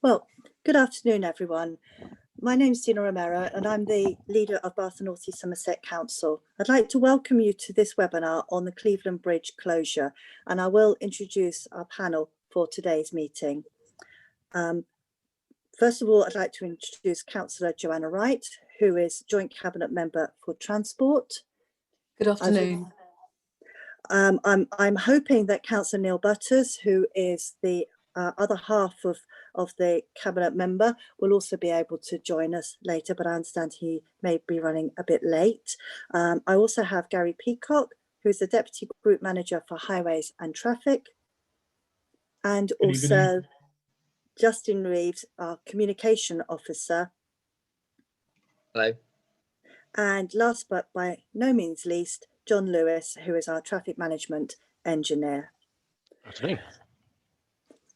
Well, good afternoon, everyone. My name is Dina Romero and I'm the leader of Bath and North East Somerset Council. I'd like to welcome you to this webinar on the Cleveland Bridge closure, and I will introduce our panel for today's meeting. First of all, I'd like to introduce Councillor Joanna Wright, who is Joint Cabinet Member for Transport. Good afternoon. I'm hoping that Councillor Neil Butters, who is the other half of the Cabinet member, will also be able to join us later, but I understand he may be running a bit late. I also have Gary Peacock, who is the Deputy Group Manager for Highways and Traffic, and also Justin Reeves, our Communication Officer. Hello. And last but by no means least, John Lewis, who is our Traffic Management Engineer. Afternoon.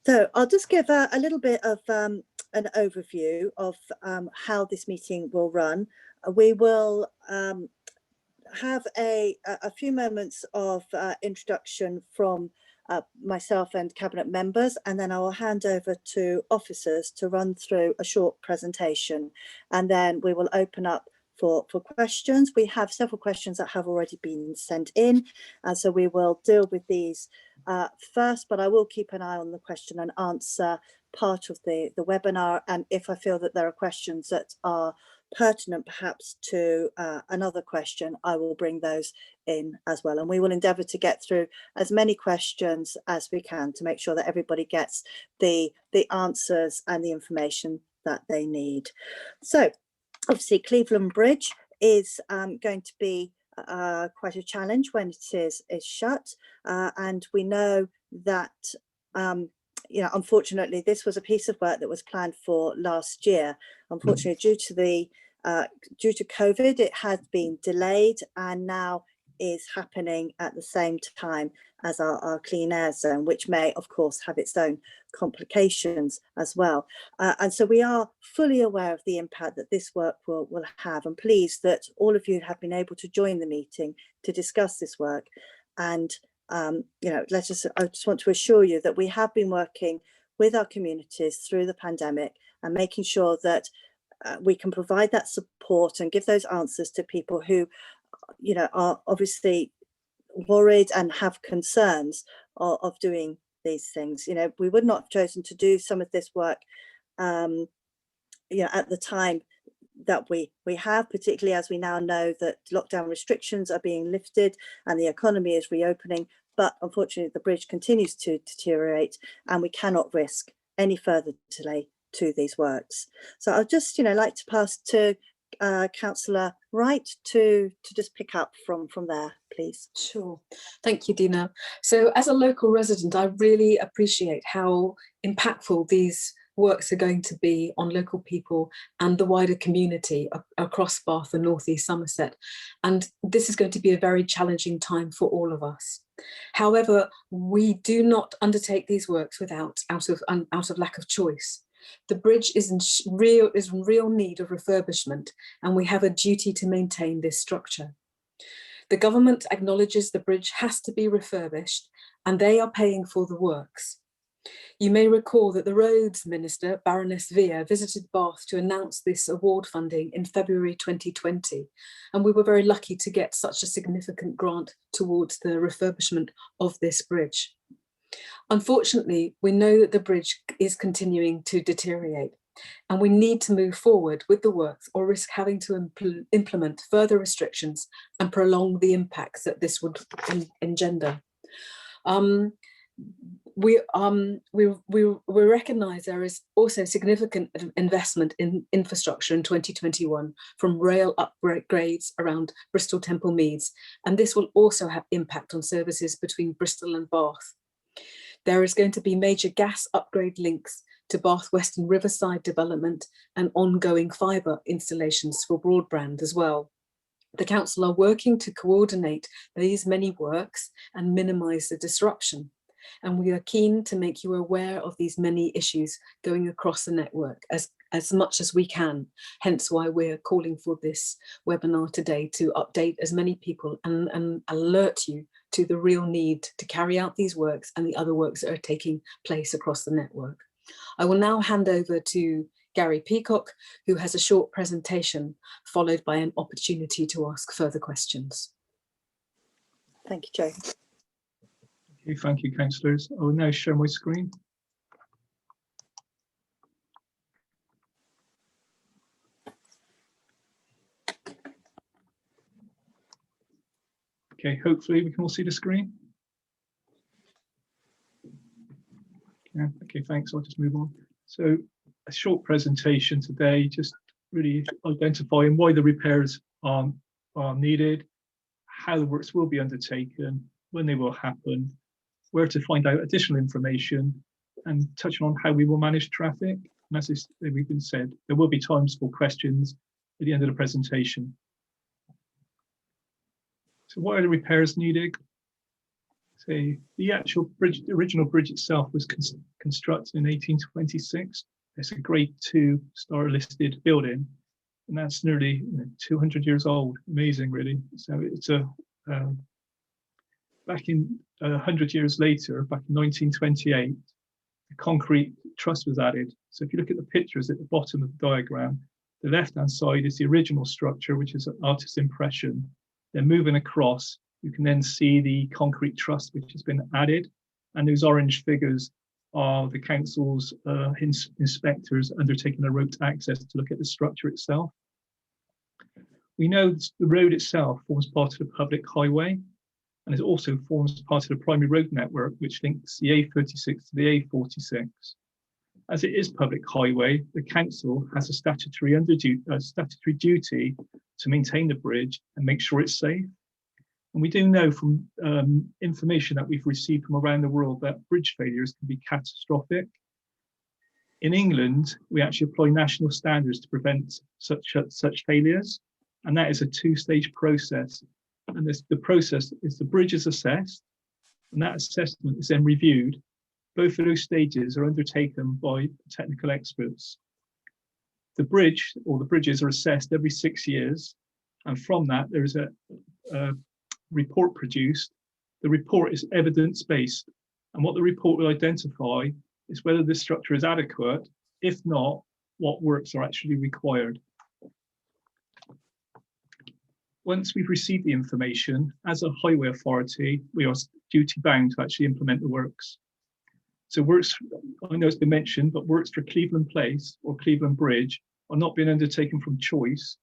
So I'll just give a little bit of an overview of how this meeting will run. We will have a few moments of introduction from myself and Cabinet members, and then I will hand over to officers to run through a short presentation, and then we will open up for questions. We have several questions that have already been sent in, and so we will deal with these first, but I will keep an eye on the question and answer part of the webinar, and if I feel that there are questions that are pertinent perhaps to another question, I will bring those in as well, and we will endeavour to get through as many questions as we can to make sure that everybody gets the answers and the information that they need. So obviously Cleveland Bridge is going to be quite a challenge when it is shut, and we know that you know, unfortunately this was a piece of work that was planned for last year. Unfortunately, due to COVID, it has been delayed and now is happening at the same time as our clean air zone, which may of course have its own complications as well. And so we are fully aware of the impact that this work will have, and pleased that all of you have been able to join the meeting to discuss this work. And you know, I just want to assure you that we have been working with our communities through the pandemic and making sure that we can provide that support and give those answers to people who, you know, are obviously worried and have concerns of doing these things. You know, we would not have chosen to do some of this work, you know, at the time that we have, particularly as we now know that lockdown restrictions are being lifted and the economy is reopening, but unfortunately the bridge continues to deteriorate and we cannot risk any further delay to these works. So I'll just, you know, like to pass to Councillor Wright to just pick up from there, please. Sure. Thank you, Dina. So as a local resident, I really appreciate how impactful these works are going to be on local people and the wider community across Bath and North East Somerset. And this is going to be a very challenging time for all of us. However, we do not undertake these works out of lack of choice. The bridge is in real need of refurbishment, and we have a duty to maintain this structure. The government acknowledges the bridge has to be refurbished, and they are paying for the works. You may recall that the Roads Minister, Baroness Vere, visited Bath to announce this award funding in February 2020, and we were very lucky to get such a significant grant towards the refurbishment of this bridge. Unfortunately, we know that the bridge is continuing to deteriorate, and we need to move forward with the works or risk having to implement further restrictions and prolong the impacts that this would engender. We recognise there is also significant investment in infrastructure in 2021 from rail upgrades around Bristol Temple Meads, and this will also have impact on services between Bristol and Bath. There is going to be major gas upgrade links to Bath Western Riverside development and ongoing fibre installations for broadband as well. The council are working to coordinate these many works and minimise the disruption. And we are keen to make you aware of these many issues going across the network as much as we can, hence why we're calling for this webinar today to update as many people and alert you to the real need to carry out these works and the other works that are taking place across the network. I will now hand over to Gary Peacock, who has a short presentation, followed by an opportunity to ask further questions. Thank you, Joe. Okay, thank you, councillors. I will now share my screen. Okay, hopefully we can all see the screen. Yeah, okay, thanks. I'll just move on. So a short presentation today, just really identifying why the repairs are needed, how the works will be undertaken, when they will happen, where to find out additional information, and touching on how we will manage traffic. And as we've been said, there will be times for questions at the end of the presentation. So why are the repairs needed? So the actual bridge, the original bridge itself was constructed in 1826. It's a Grade 2 star listed building, and that's nearly 200 years old. Amazing, really. So it's a back in 100 years later, back in 1928, the concrete truss was added. So if you look at the pictures at the bottom of the diagram, the left-hand side is the original structure, which is an artist's impression. Then moving across, you can then see the concrete truss, which has been added. And those orange figures are the council's inspectors undertaking a road access to look at the structure itself. We know the road itself forms part of the public highway, and it also forms part of the primary road network, which links the A36 to the A46. As it is public highway, the council has a statutory duty to maintain the bridge and make sure it's safe. And we do know from information that we've received from around the world that bridge failures can be catastrophic. In England, we actually apply national standards to prevent such failures, and that is a two-stage process. And the process is the bridge is assessed, and that assessment is then reviewed. Both of those stages are undertaken by technical experts. The bridge or the bridges are assessed every 6 years, and from that there is a report produced. The report is evidence-based, and what the report will identify is whether the structure is adequate. If not, what works are actually required. Once we've received the information, as a highway authority, we are duty bound to actually implement the works. So works, I know it's been mentioned, but works for Cleveland Place or Cleveland Bridge are not being undertaken from choice.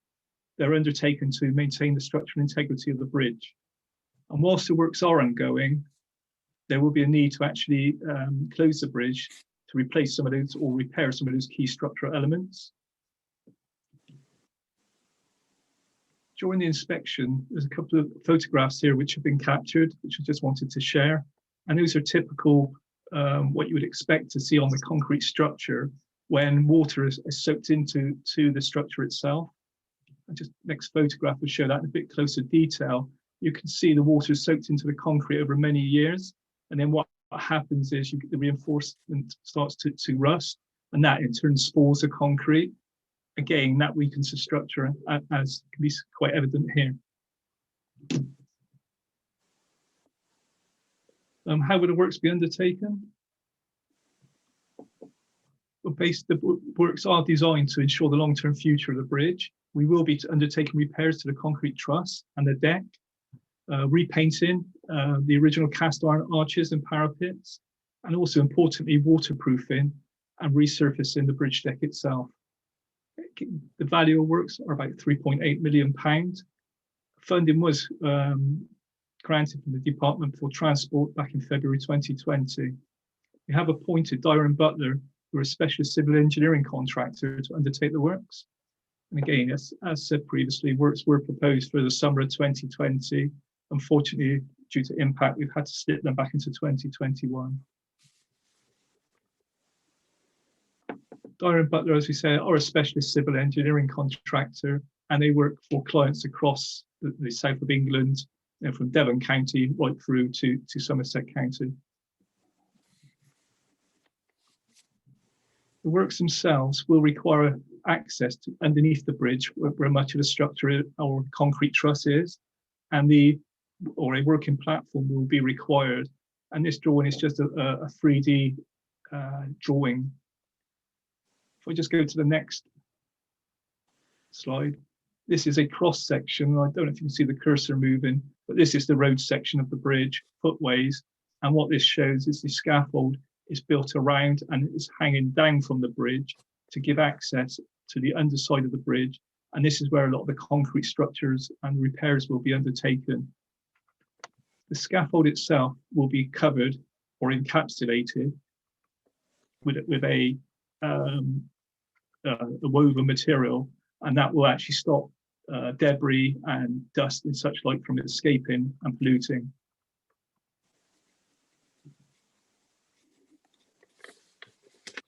They're undertaken to maintain the structural integrity of the bridge. And whilst the works are ongoing, there will be a need to actually close the bridge to replace some of those or repair some of those key structural elements. During the inspection, there's a couple of photographs here which have been captured, which I just wanted to share. And those are typical, what you would expect to see on the concrete structure when water is soaked into the structure itself. And just next photograph will show that in a bit closer detail. You can see the water is soaked into the concrete over many years. And then what happens is the reinforcement starts to rust, and that in turn spoils the concrete. Again, that weakens the structure, as can be quite evident here. How would the works be undertaken? Well, the works are designed to ensure the long-term future of the bridge. We will be undertaking repairs to the concrete truss and the deck, repainting the original cast iron arches and parapets, and also importantly, waterproofing and resurfacing the bridge deck itself. The value of works are about £3.8 million. Funding was granted from the Department for Transport back in February 2020. We have appointed Dyer and Butler, who are a specialist civil engineering contractor, to undertake the works. And again, as said previously, works were proposed for the summer of 2020. Unfortunately, due to impact, we've had to slip them back into 2021. Dyer and Butler, as we say, are a specialist civil engineering contractor, and they work for clients across the south of England, from Devon County right through to Somerset County. The works themselves will require access to underneath the bridge, where much of the structure or concrete truss is, and a working platform will be required. And this drawing is just a 3D drawing If I just go to the next slide, this is a cross section. I don't know if you can see the cursor moving, but this is the road section of the bridge, footways. And what this shows is the scaffold is built around and is hanging down from the bridge to give access to the underside of the bridge. And this is where a lot of the concrete structures and repairs will be undertaken. The scaffold itself will be covered or encapsulated with a woven material, and that will actually stop debris and dust and such like from escaping and polluting.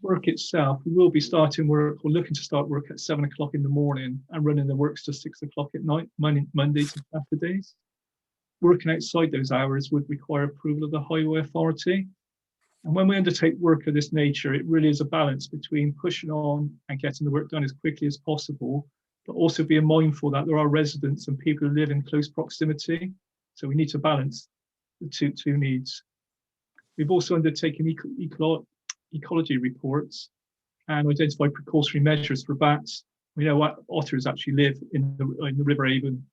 Work itself, we will be starting work, we're looking to start work at 7 o'clock in the morning and running the works to 6 o'clock at night, Monday to Saturdays. Working outside those hours would require approval of the Highway Authority. And when we undertake work of this nature, it really is a balance between pushing on and getting the work done as quickly as possible, but also being mindful that there are residents and people who live in close proximity. So we need to balance the two needs. We've also undertaken ecology reports and identified precautionary measures for bats. We know what otters actually live in the River Avon.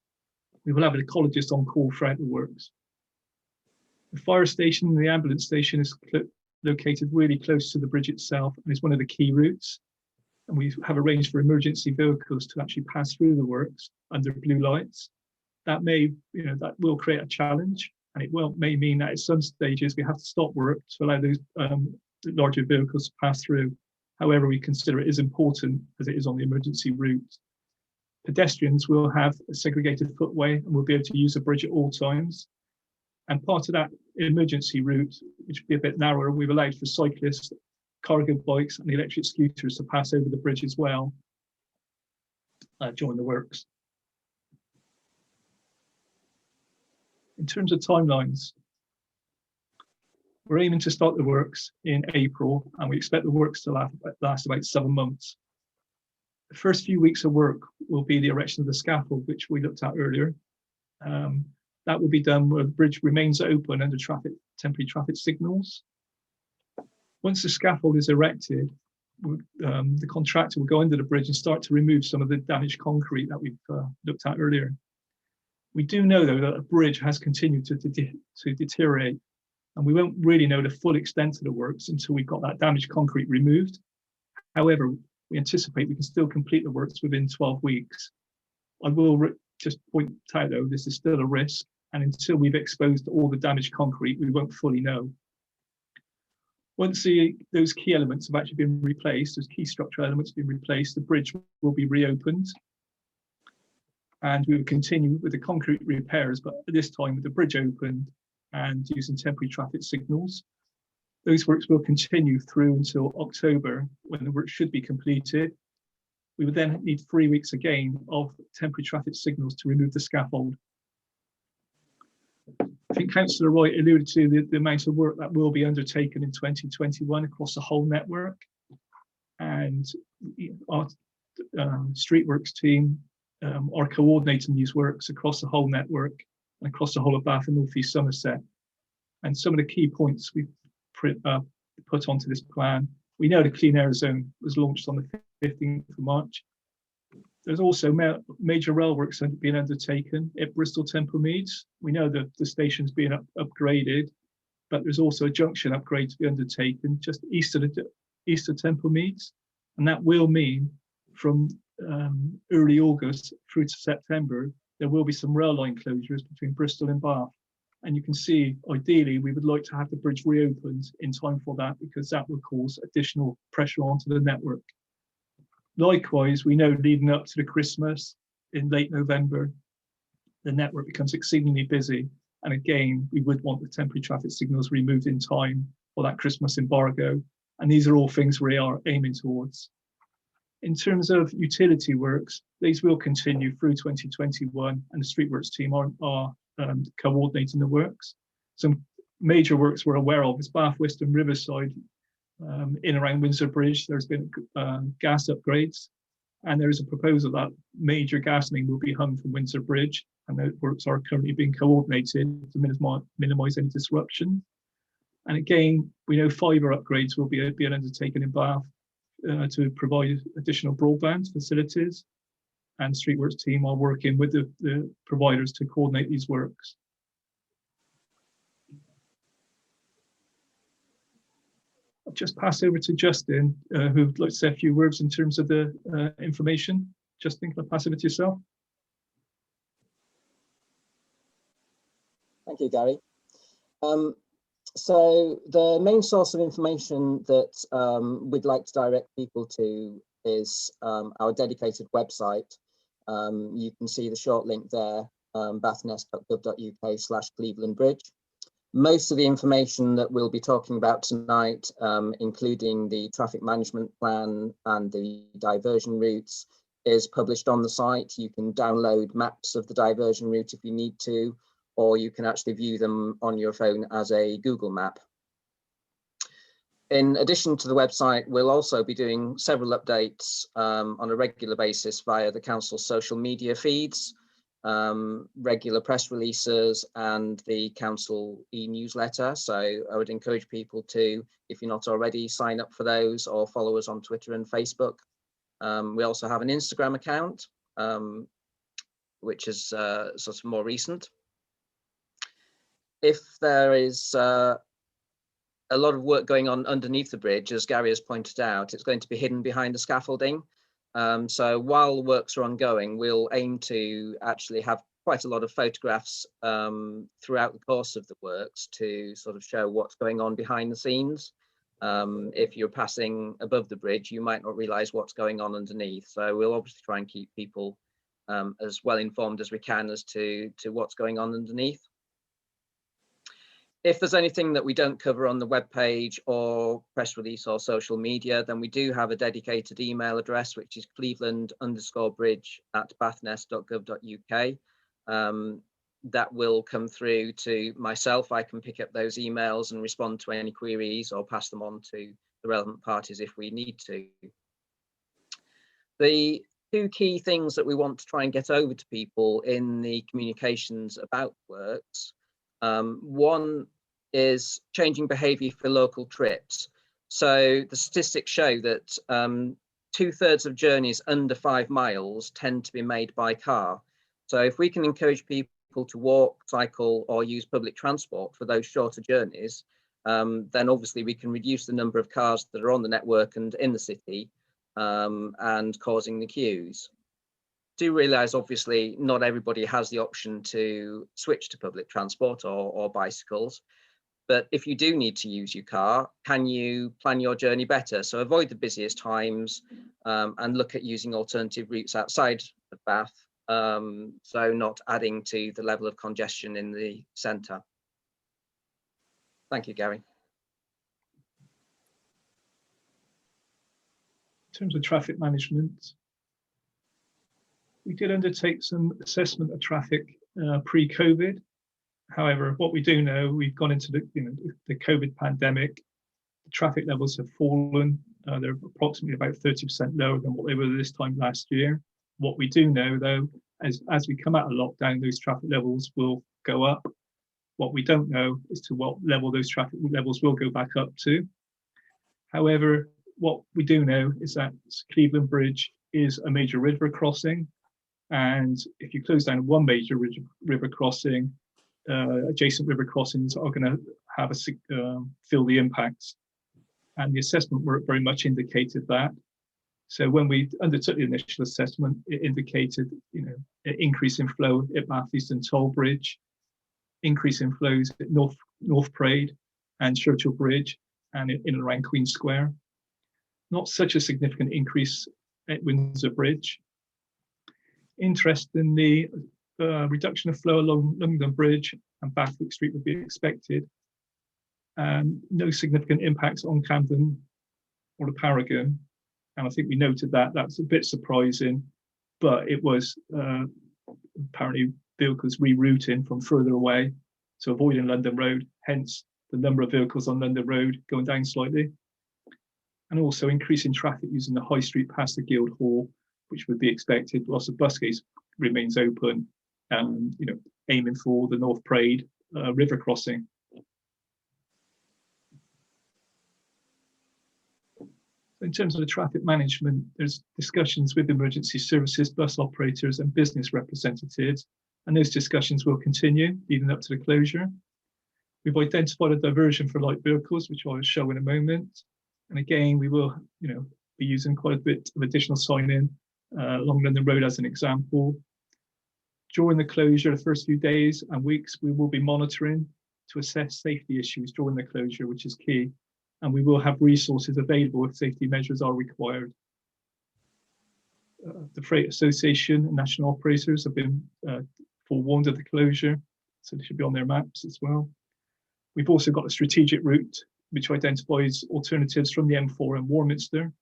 We will have an ecologist on call throughout the works. The fire station and the ambulance station is located really close to the bridge itself and is one of the key routes. And we have arranged for emergency vehicles to actually pass through the works under blue lights. That that will create a challenge, and it may mean that at some stages we have to stop work to allow those larger vehicles to pass through. However, we consider it is important as it is on the emergency route. Pedestrians will have a segregated footway and will be able to use the bridge at all times. And part of that emergency route, which will be a bit narrower, we've allowed for cyclists, cargo bikes and electric scooters to pass over the bridge as well during the works. In terms of timelines, we're aiming to start the works in April, and we expect the works to last about 7 months. The first few weeks of work will be the erection of the scaffold, which we looked at earlier. That will be done where the bridge remains open under temporary traffic signals. Once the scaffold is erected, the contractor will go under the bridge and start to remove some of the damaged concrete that we've looked at earlier. We do know, though, that the bridge has continued to deteriorate, and we won't really know the full extent of the works until we've got that damaged concrete removed. However, we anticipate we can still complete the works within 12 weeks. I will just point out, though, this is still a risk, and until we've exposed all the damaged concrete, we won't fully know. Once those key elements have actually been replaced, those key structural elements have been replaced, the bridge will be reopened. And we will continue with the concrete repairs, but at this time with the bridge opened and using temporary traffic signals. Those works will continue through until October, when the work should be completed. We would then need 3 weeks again of temporary traffic signals to remove the scaffold. I think Councillor Wright alluded to the amount of work that will be undertaken in 2021 across the whole network. And our streetworks team are coordinating these works across the whole network and across the whole of Bath and North East Somerset. And some of the key points we've put onto this plan. We know the Clean Air Zone was launched on the 15th of March. There's also major rail works being undertaken at Bristol Temple Meads. We know that the station's being upgraded, but there's also a junction upgrade to be undertaken just east of Temple Meads. And that will mean from early August through to September, there will be some rail line closures between Bristol and Bath. And you can see, ideally, we would like to have the bridge reopened in time for that, because that would cause additional pressure onto the network. Likewise, we know leading up to the Christmas in late November, the network becomes exceedingly busy. And again, we would want the temporary traffic signals removed in time for that Christmas embargo. And these are all things we are aiming towards. In terms of utility works, these will continue through 2021, and the streetworks team are coordinating the works. Some major works we're aware of is Bath, West and Riverside. In around Windsor Bridge, there's been gas upgrades, and there is a proposal that major gas main will be hung from Windsor Bridge, and the works are currently being coordinated to minimise any disruption. And again, we know fibre upgrades will be undertaken in Bath to provide additional broadband facilities, and Streetworks team are working with the providers to coordinate these works. I'll just pass over to Justin, who would like to say a few words in terms of the information. Justin, can I pass over to yourself? Thank you, Gary. So the main source of information that we'd like to direct people to is our dedicated website. You can see the short link there, bathnes.gov.uk/Cleveland Bridge. Most of the information that we'll be talking about tonight, including the traffic management plan and the diversion routes, is published on the site. You can download maps of the diversion route if you need to, or you can actually view them on your phone as a Google map. In addition to the website, we'll also be doing several updates on a regular basis via the council's social media feeds, regular press releases, and the council e-newsletter. So I would encourage people to, if you're not already, sign up for those or follow us on Twitter and Facebook. We also have an Instagram account, which is sort of more recent. If there is a lot of work going on underneath the bridge, as Gary has pointed out, it's going to be hidden behind the scaffolding. So while works are ongoing, we'll aim to actually have quite a lot of photographs throughout the course of the works to sort of show what's going on behind the scenes. If you're passing above the bridge, you might not realize what's going on underneath. So we'll obviously try and keep people as well informed as we can as to what's going on underneath. If there's anything that we don't cover on the webpage or press release or social media, then we do have a dedicated email address, which is cleveland_bridge@bathnes.gov.uk. That will come through to myself. I can pick up those emails and respond to any queries or pass them on to the relevant parties if we need to. The two key things that we want to try and get over to people in the communications about works. One is changing behaviour for local trips. So the statistics show that 2/3 of journeys under 5 miles tend to be made by car. So if we can encourage people to walk, cycle, or use public transport for those shorter journeys, then obviously we can reduce the number of cars that are on the network and in the city and causing the queues. Do realise, obviously, not everybody has the option to switch to public transport or bicycles. But if you do need to use your car, can you plan your journey better? So avoid the busiest times and look at using alternative routes outside of Bath, so not adding to the level of congestion in the centre. Thank you, Gary. In terms of traffic management, we did undertake some assessment of traffic pre-COVID. However, what we do know, we've gone into the COVID pandemic. The traffic levels have fallen. They're approximately about 30% lower than what they were this time last year. What we do know, though, as we come out of lockdown, those traffic levels will go up. What we don't know is to what level those traffic levels will go back up to. However, what we do know is that Cleveland Bridge is a major river crossing. And if you close down one major river crossing, adjacent river crossings are going to have feel the impacts, and the assessment work very much indicated that. So when we undertook the initial assessment, it indicated, an increase in flow at Bath Eastern Toll Bridge, increase in flows at North Parade and Churchill Bridge, and in and around Queen Square. Not such a significant increase at Windsor Bridge. Interestingly, reduction of flow along London Bridge and Bathwick Street would be expected. No significant impacts on Camden or the Paragon. And I think we noted that. That's a bit surprising, but it was apparently vehicles rerouting from further away, so avoiding London Road, hence the number of vehicles on London Road going down slightly. And also increasing traffic using the High Street past the Guildhall, which would be expected whilst the Busgates remains open, aiming for the North Parade river crossing. In terms of the traffic management, there's discussions with emergency services, bus operators and business representatives, and those discussions will continue leading up to the closure. We've identified a diversion for light vehicles, which I'll show in a moment. And again, we will be using quite a bit of additional sign-in along London Road as an example. During the closure, the first few days and weeks, we will be monitoring to assess safety issues during the closure, which is key. And we will have resources available if safety measures are required. The Freight Association and national operators have been forewarned of the closure, so they should be on their maps as well. We've also got a strategic route which identifies alternatives from the M4 and Warminster,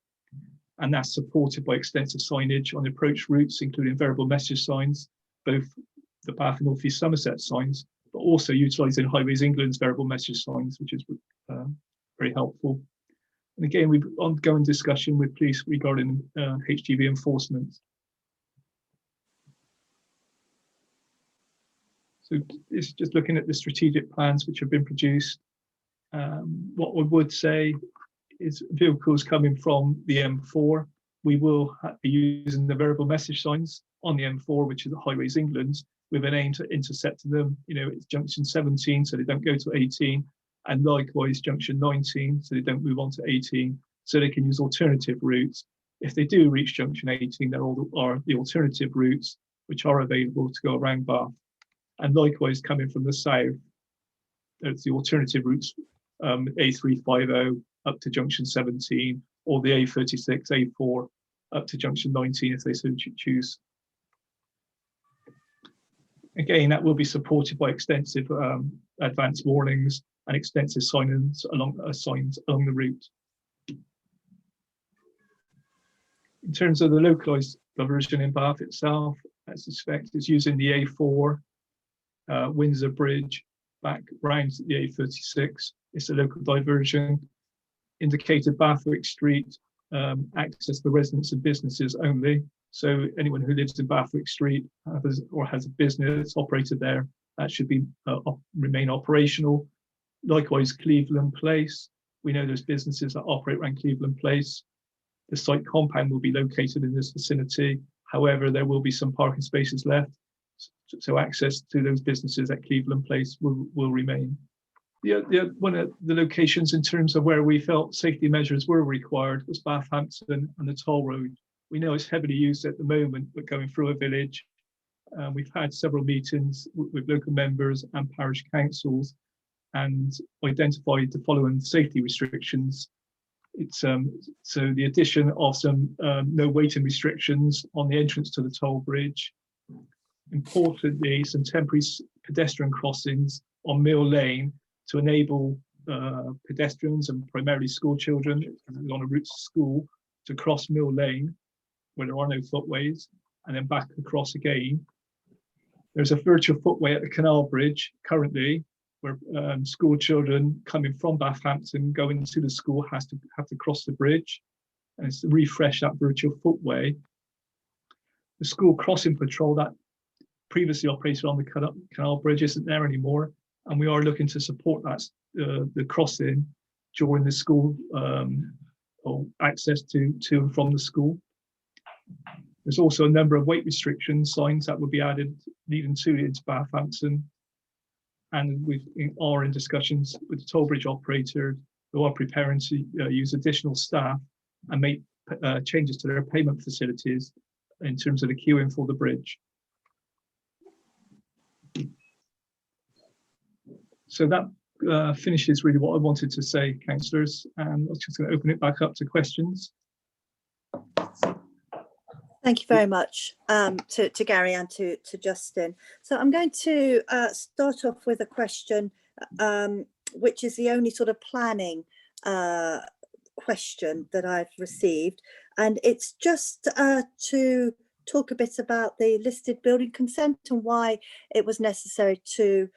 and that's supported by extensive signage on approach routes, including variable message signs, both the Bath and North East Somerset signs, but also utilising Highways England's variable message signs, which is very helpful. And again, we've ongoing discussion with police regarding HGV enforcement. So it's just looking at the strategic plans which have been produced. What we would say is vehicles coming from the M4, we will be using the variable message signs on the M4, which is the Highways England, with an aim to intercept them. It's junction 17, so they don't go to 18, and likewise junction 19, so they don't move on to 18, so they can use alternative routes. If they do reach junction 18, there are the alternative routes which are available to go around Bath. And likewise, coming from the south, there's the alternative routes, A350 up to junction 17, or the A36, A4 up to junction 19 if they so choose. Again, that will be supported by extensive advance warnings and extensive signs along the route. In terms of the localised diversion in Bath itself, as expected, is using the A4, Windsor Bridge, back round the A36. It's a local diversion. Indicated Bathwick Street, access to residents and businesses only. So anyone who lives in Bathwick Street has a business operated there, that should be remain operational. Likewise, Cleveland Place. We know there's businesses that operate around Cleveland Place. The site compound will be located in this vicinity. However, there will be some parking spaces left. So access to those businesses at Cleveland Place will remain. One of the locations in terms of where we felt safety measures were required was Bathampton and the toll road. We know it's heavily used at the moment, but going through a village. We've had several meetings with local members and parish councils and identified the following safety restrictions. It's so the addition of some no waiting restrictions on the entrance to the toll bridge. Importantly, some temporary pedestrian crossings on Mill Lane to enable pedestrians and primarily school children on a route to school to cross Mill Lane where there are no footways and then back across again. There's a virtual footway at the Canal Bridge currently where school children coming from Bathampton going to the school have to cross the bridge, and it's to refresh that virtual footway. The school crossing patrol that previously operated on the Canal Bridge isn't there anymore, and we are looking to support that the crossing during the school or access to and from the school. There's also a number of weight restriction signs that will be added leading into Bathampton, and we are in discussions with the toll bridge operator who are preparing to use additional staff and make changes to their payment facilities in terms of the queuing for the bridge. So that finishes really what I wanted to say, councillors, and I was just going to open it back up to questions. Thank you very much to Gary and to Justin. So I'm going to start off with a question, which is the only sort of planning question that I've received. And it's just to talk a bit about the listed building consent and why it was necessary to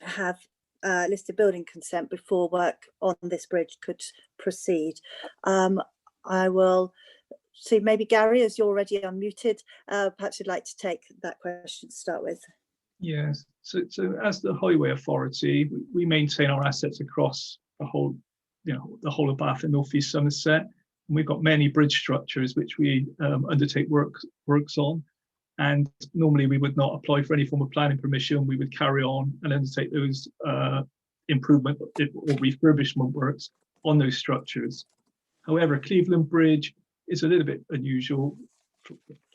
have listed building consent before work on this bridge could proceed. I will see, maybe Gary, as you're already unmuted, perhaps you'd like to take that question to start with. Yes, so as the Highway Authority, we maintain our assets across the the whole of Bath and North East Somerset. And we've got many bridge structures which we undertake works on. And normally we would not apply for any form of planning permission. We would carry on and undertake those improvement or refurbishment works on those structures. However, Cleveland Bridge is a little bit unusual.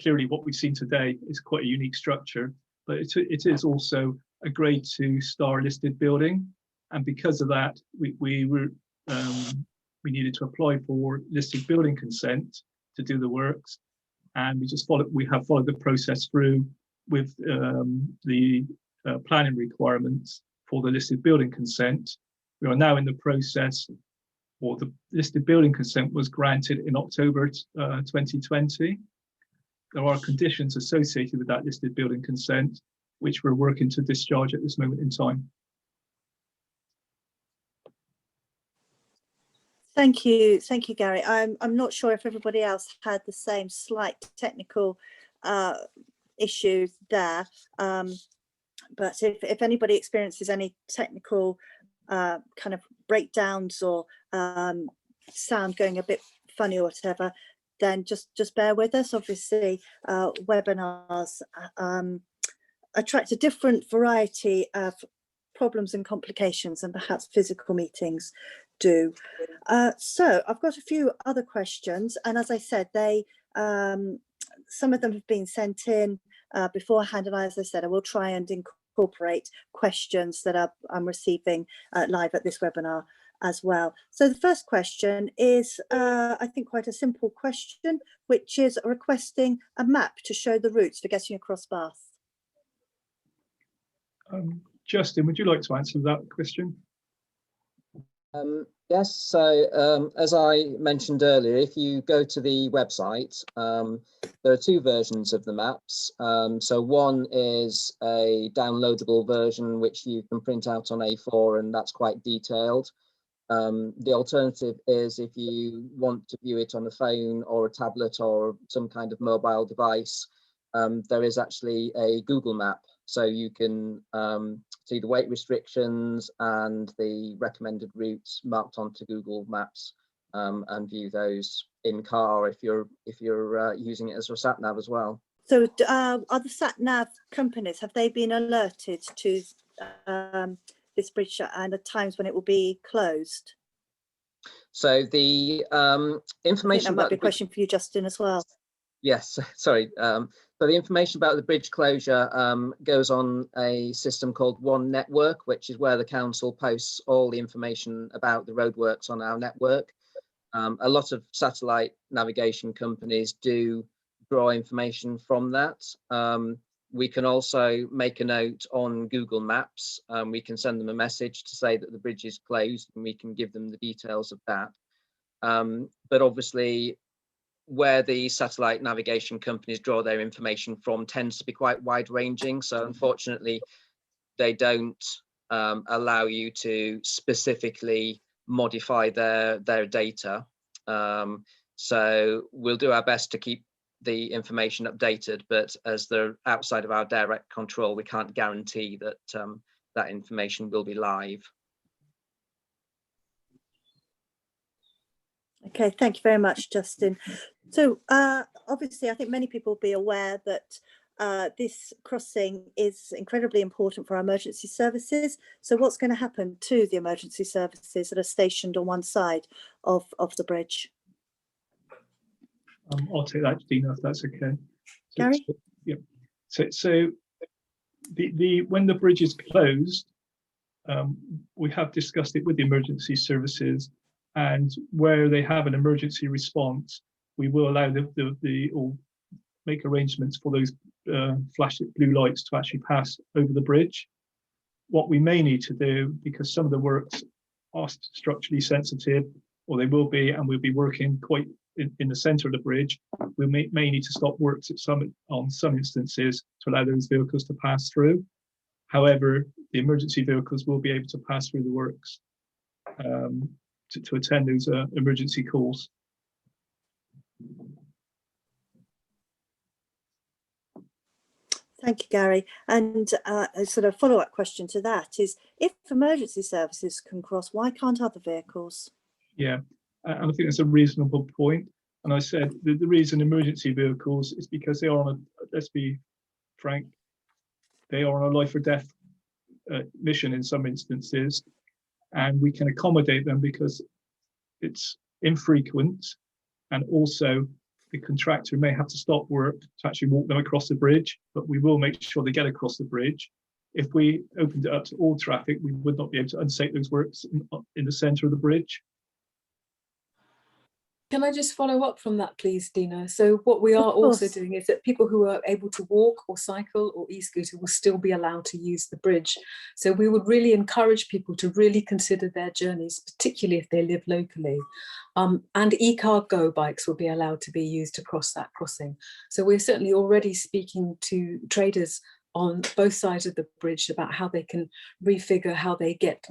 Clearly what we've seen today is quite a unique structure, but it is also a grade 2 star listed building. And because of that, we needed to apply for listed building consent to do the works. And we have followed the process through with the planning requirements for the listed building consent. We are now in the process, or the listed building consent was granted in October 2020. There are conditions associated with that listed building consent, which we're working to discharge at this moment in time. Thank you, Gary. I'm not sure if everybody else had the same slight technical issues there, but if anybody experiences any technical kind of breakdowns or sound going a bit funny or whatever, then just bear with us. Obviously, webinars attract a different variety of problems and complications than perhaps physical meetings do. So I've got a few other questions, and as I said, they some of them have been sent in beforehand, and as I said, I will try and incorporate questions that I'm receiving live at this webinar as well. So the first question is I think quite a simple question, which is requesting a map to show the routes for getting across Bath. Justin, would you like to answer that question? Yes, so as I mentioned earlier, if you go to the website, there are two versions of the maps. So one is a downloadable version which you can print out on A4, and that's quite detailed. The alternative is if you want to view it on a phone or a tablet or some kind of mobile device, there is actually a Google map. So you can see the weight restrictions and the recommended routes marked onto Google Maps, and view those in car if you're using it as a sat nav as well. So are the sat nav companies, have they been alerted to this bridge and the times when it will be closed? So the information, that might be a question for you, Justin, as well. Yes, sorry. So the information about the bridge closure goes on a system called One Network, which is where the council posts all the information about the roadworks on our network. A lot of satellite navigation companies do draw information from that. We can also make a note on Google Maps. We can send them a message to say that the bridge is closed, and we can give them the details of that. But obviously, where the satellite navigation companies draw their information from tends to be quite wide ranging. So unfortunately, they don't allow you to specifically modify their data. So we'll do our best to keep the information updated, but as they're outside of our direct control, we can't guarantee that that information will be live. Okay, thank you very much, Justin. So obviously, I think many people will be aware that this crossing is incredibly important for our emergency services. So what's going to happen to the emergency services that are stationed on one side of the bridge? I'll take that, Dina, if that's okay. Gary? Yeah. So when the bridge is closed, we have discussed it with the emergency services, and where they have an emergency response, we will allow or make arrangements for those flashing blue lights to actually pass over the bridge. What we may need to do, because some of the works are structurally sensitive, or they will be, and we'll be working quite in the centre of the bridge, we may need to stop works on some instances to allow those vehicles to pass through. However, the emergency vehicles will be able to pass through the works to attend those emergency calls. Thank you, Gary. And a sort of follow-up question to that is, if emergency services can cross, why can't other vehicles? Yeah, and I think that's a reasonable point. And I said the reason emergency vehicles is because they are on a, let's be frank, they are on a life or death mission in some instances, and we can accommodate them because it's infrequent, and also the contractor may have to stop work to actually walk them across the bridge, but we will make sure they get across the bridge. If we opened it up to all traffic, we would not be able to undertake those works in the centre of the bridge. Can I just follow up from that, please, Dina? So what we are also doing is that people who are able to walk or cycle or e-scooter will still be allowed to use the bridge. So we would really encourage people to really consider their journeys, particularly if they live locally. And e-cargo bikes will be allowed to be used to cross that crossing. So we're certainly already speaking to traders on both sides of the bridge about how they can refigure how they get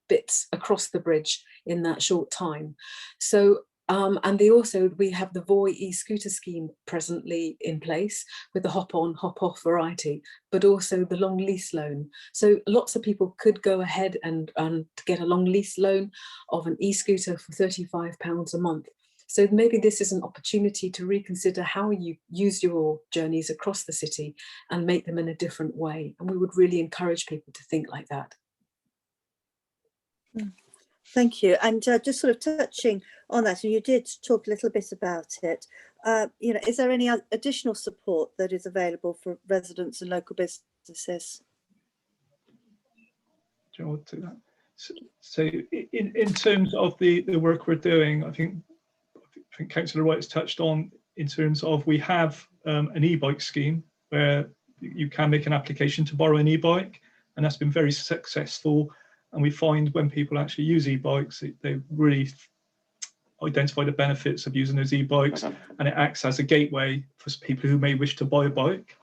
bits across the bridge in that short time. So and we have the Voi e-scooter scheme presently in place with the hop-on, hop-off variety, but also the long lease loan. So lots of people could go ahead and get a long lease loan of an e-scooter for £35 a month. So maybe this is an opportunity to reconsider how you use your journeys across the city and make them in a different way. And we would really encourage people to think like that. Thank you. And just sort of touching on that, and you did talk a little bit about it, you know, is there any additional support that is available for residents and local businesses? Do you want to do that? So in terms of the work we're doing, I think Councillor Wright has touched on, in terms of, we have an e-bike scheme where you can make an application to borrow an e-bike, and that's been very successful. And we find when people actually use e-bikes, they really identify the benefits of using those e-bikes, and it acts as a gateway for people who may wish to buy a bike,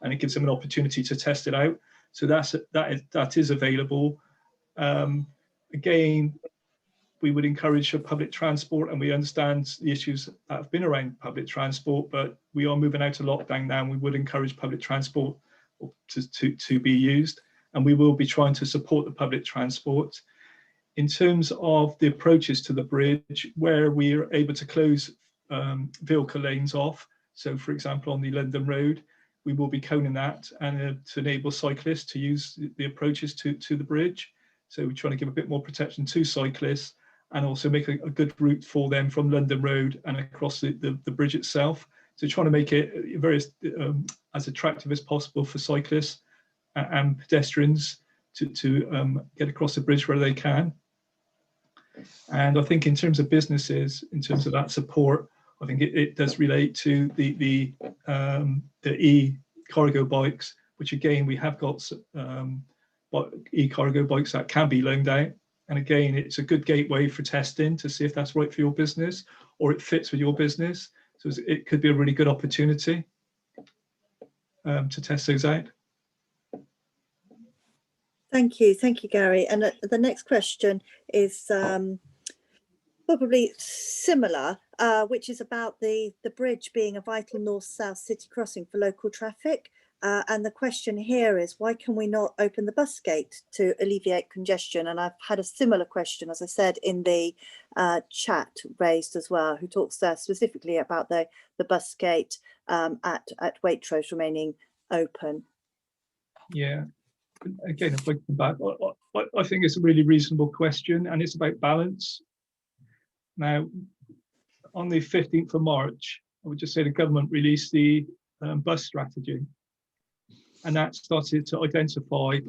and it gives them an opportunity to test it out. So that is available. Again, we would encourage public transport, and we understand the issues that have been around public transport, but we are moving out of lockdown now, and we would encourage public transport to be used. And we will be trying to support the public transport. In terms of the approaches to the bridge, where we are able to close vehicle lanes off, so for example on the London Road, we will be coning that, and to enable cyclists to use the approaches to the bridge. So we're trying to give a bit more protection to cyclists, and also make a good route for them from London Road and across the bridge itself. So trying to make it very as attractive as possible for cyclists and pedestrians to get across the bridge where they can. And I think in terms of businesses, in terms of that support, I think it does relate to the e-cargo bikes, which again, we have got e-cargo bikes that can be loaned out. And again, it's a good gateway for testing to see if that's right for your business or it fits with your business. So it could be a really good opportunity to test those out. Thank you, Gary. And the next question is probably similar, which is about the bridge being a vital north-south city crossing for local traffic. And the question here is, why can we not open the bus gate to alleviate congestion? And I've had a similar question, as I said, in the chat raised as well, who talks there specifically about the bus gate at Waitrose remaining open. Yeah. Again, if I come back, I think it's a really reasonable question, and it's about balance. Now, on the 15th of March, I would just say the government released the bus strategy, and that started to identify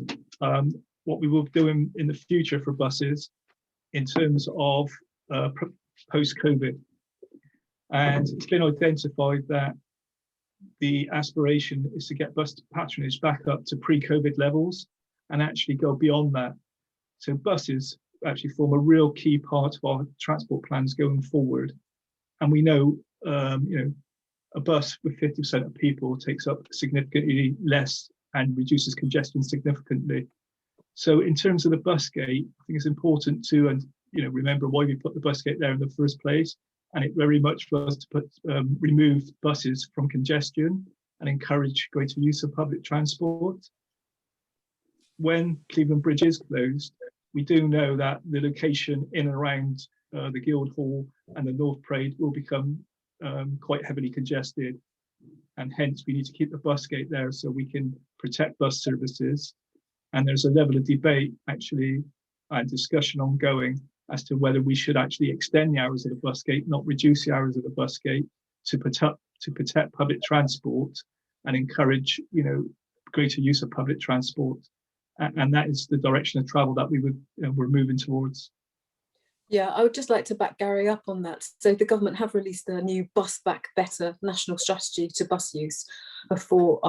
what we will do in the future for buses in terms of post-COVID. And it's been identified that the aspiration is to get bus patronage back up to pre-COVID levels and actually go beyond that. So buses actually form a real key part of our transport plans going forward. And we know, a bus with 50% of people takes up significantly less and reduces congestion significantly. So in terms of the bus gate, I think it's important to remember why we put the bus gate there in the first place. And it very much was to remove buses from congestion and encourage greater use of public transport. When Cleveland Bridge is closed, we do know that the location in and around the Guildhall and the North Parade will become quite heavily congested, and hence we need to keep the bus gate there so we can protect bus services. And there's a level of debate actually and discussion ongoing as to whether we should actually extend the hours of the bus gate, not reduce the hours of the bus gate, to protect public transport and encourage, you know, greater use of public transport. And that is the direction of travel that we're moving towards. Yeah, I would just like to back Gary up on that. So the government have released a new Bus Back Better national strategy to bus use for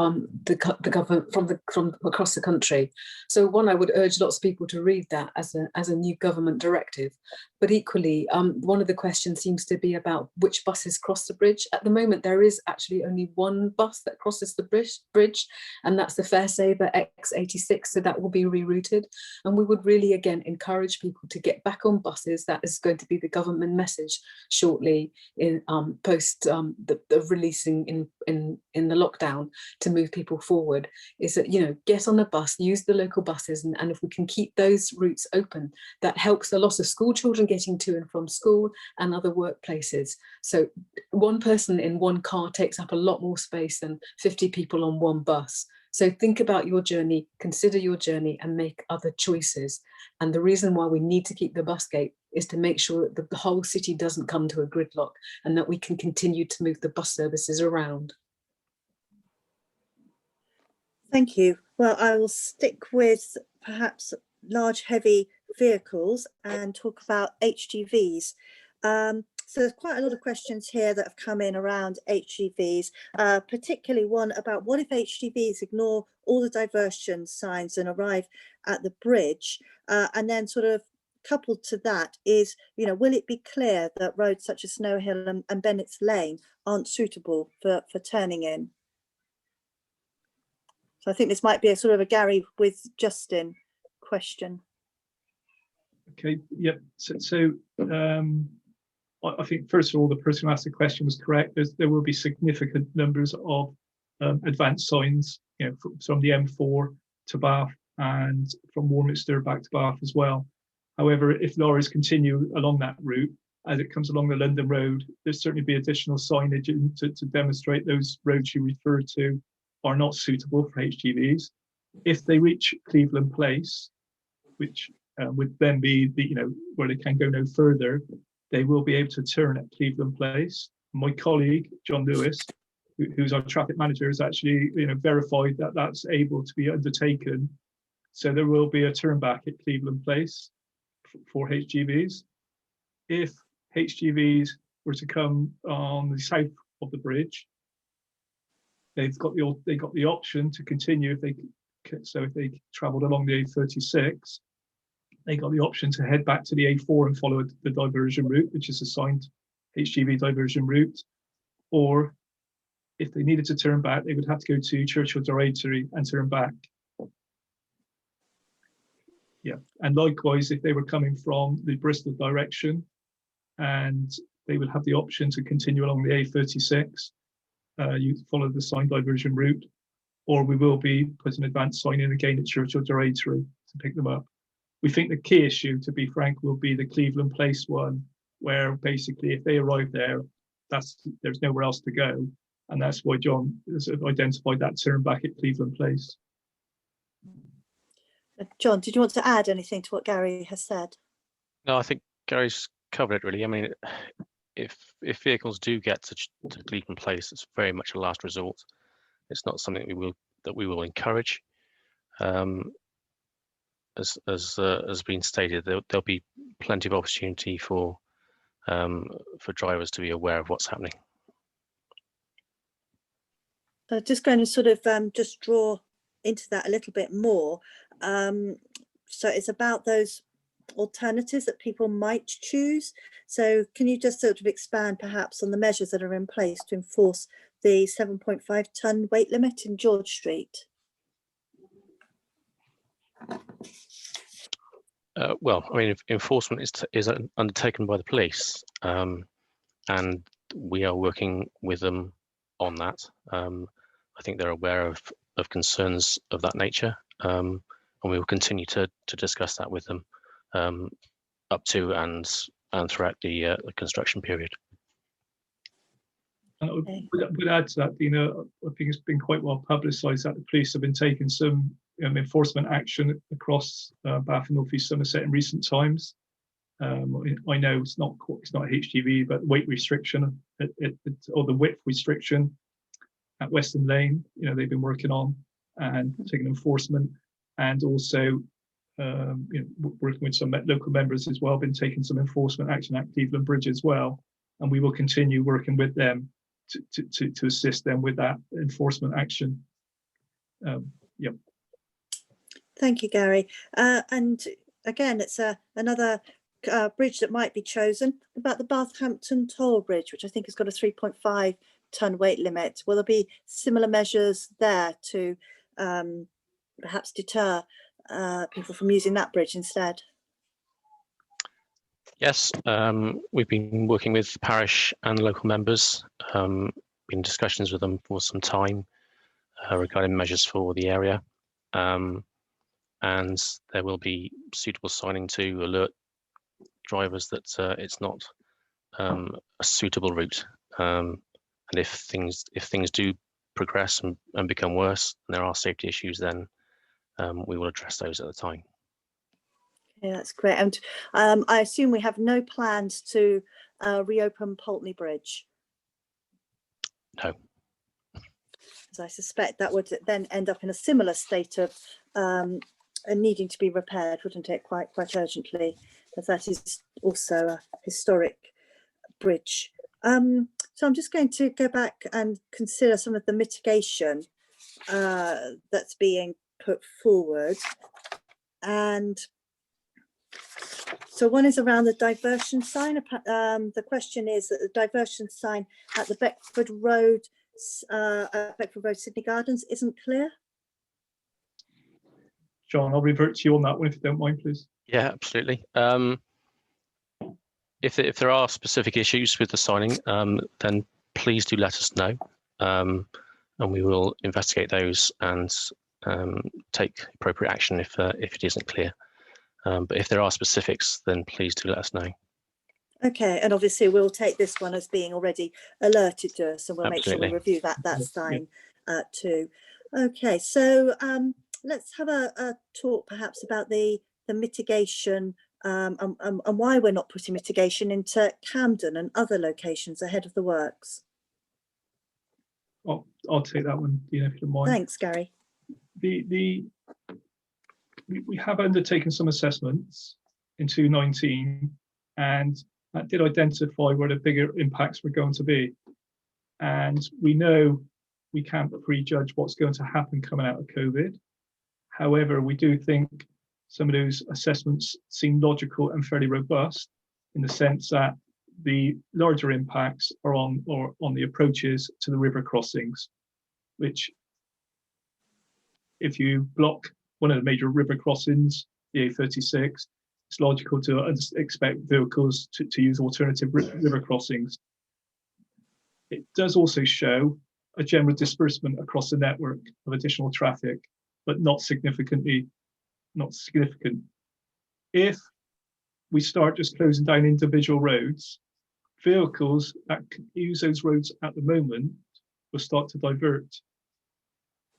the government from across the country. So one, I would urge lots of people to read that as a new government directive. But equally, one of the questions seems to be about which buses cross the bridge. At the moment, there is actually only one bus that crosses the bridge, and that's the Fairsaver X86. So that will be rerouted, and we would really again encourage people to get back on buses. That is going to be the government message shortly in post the releasing in the lockdown to move people forward, is that, you know, get on a bus, use the local buses, and if we can keep those routes open, that helps a lot of school children getting to and from school and other workplaces. So one person in one car takes up a lot more space than 50 people on one bus. So think about your journey, consider your journey, and make other choices. And the reason why we need to keep the bus gate is to make sure that the whole city doesn't come to a gridlock, and that we can continue to move the bus services around. Thank you. Well, I will stick with perhaps large heavy vehicles and talk about HGVs. So there's quite a lot of questions here that have come in around HGVs, particularly one about what if HGVs ignore all the diversion signs and arrive at the bridge, and then sort of coupled to that is, you know, will it be clear that roads such as Snow Hill and Bennett's Lane aren't suitable for turning in? So I think this might be a sort of a Gary with Justin question. Okay, yep. So I think first of all, the person who asked the question was correct. There will be significant numbers of advanced signs, you know, from the M4 to Bath and from Warminster back to Bath as well. However, if lorries continue along that route, as it comes along the London Road, there'll certainly be additional signage to demonstrate those roads you referred to are not suitable for HGVs. If they reach Cleveland Place, which would then be the, you know, where they can go no further, they will be able to turn at Cleveland Place. My colleague John Lewis, who's our traffic manager, has actually, you know, verified that that's able to be undertaken. So there will be a turn back at Cleveland Place for HGVs. If HGVs were to come on the south of the bridge, they've got the option to continue if they travelled along the A36. They got the option to head back to the A4 and follow the diversion route, which is assigned HGV diversion route. Or if they needed to turn back, they would have to go to Churchill Doratory and turn back. Yeah, and likewise, if they were coming from the Bristol direction, and they would have the option to continue along the A36, you follow the signed diversion route, or we will be putting advanced sign in again at Churchill Doratory to pick them up. We think the key issue, to be frank, will be the Cleveland Place one, where basically if they arrive there, there's nowhere else to go. And that's why John has identified that turn back at Cleveland Place. John, did you want to add anything to what Gary has said? No, I think Gary's covered it really. I mean, if vehicles do get to Cleveland Place, it's very much a last resort. It's not something we will encourage. As been stated, there'll be plenty of opportunity for drivers to be aware of what's happening. So just going to sort of just draw into that a little bit more. So it's about those alternatives that people might choose. So can you just sort of expand perhaps on the measures that are in place to enforce the 7.5 tonne weight limit in George Street? Well, I mean, enforcement is undertaken by the police, and we are working with them on that. I think they're aware of concerns of that nature, and we will continue to discuss that with them. up to and throughout the construction period. I would add to that, Dina, I think it's been quite well publicised that the police have been taking some enforcement action across Bath and North East Somerset in recent times. I know it's not HGV, but weight restriction or the width restriction at Western Lane, they've been working on and taking enforcement, and also working with some local members as well, been taking some enforcement action at Cleveland Bridge as well, and we will continue working with them to assist them with that enforcement action. Yep. Thank you, Gary. And again, it's another bridge that might be chosen, about the Bathampton Toll Bridge, which I think has got a 3.5 ton weight limit. Will there be similar measures there to perhaps deter people from using that bridge instead? Yes, we've been working with parish and local members, been in discussions with them for some time regarding measures for the area, and there will be suitable signing to alert drivers that it's not a suitable route, and if things do progress and become worse and there are safety issues, then we will address those at the time. Yeah, that's great. And I assume we have no plans to reopen Pulteney Bridge. No. As I suspect that would then end up in a similar state of needing to be repaired, wouldn't it? Quite urgently, as that is also a historic bridge. So I'm just going to go back and consider some of the mitigation that's being put forward. And so one is around the diversion sign. The question is that the diversion sign at the Beckford Road, Sydney Gardens isn't clear. John, I'll revert to you on that one if you don't mind, please. Yeah, absolutely. If there are specific issues with the signing, then please do let us know, and we will investigate those and take appropriate action if it isn't clear. But if there are specifics, then please do let us know. Okay, and obviously we'll take this one as being already alerted to us, and we'll Absolutely. make sure we review that sign too. Okay, so let's have a talk perhaps about the mitigation and why we're not putting mitigation into Camden and other locations ahead of the works. I'll take that one, Dina, if you don't mind. Thanks, Gary. We have undertaken some assessments in 2019, and that did identify where the bigger impacts were going to be. And we know we can't prejudge what's going to happen coming out of COVID. However, we do think some of those assessments seem logical and fairly robust, in the sense that the larger impacts are on the approaches to the river crossings, which, if you block one of the major river crossings, the A36, it's logical to expect vehicles to use alternative river crossings. It does also show a general disbursement across the network of additional traffic, but not significant. If we start just closing down individual roads, vehicles that use those roads at the moment will start to divert.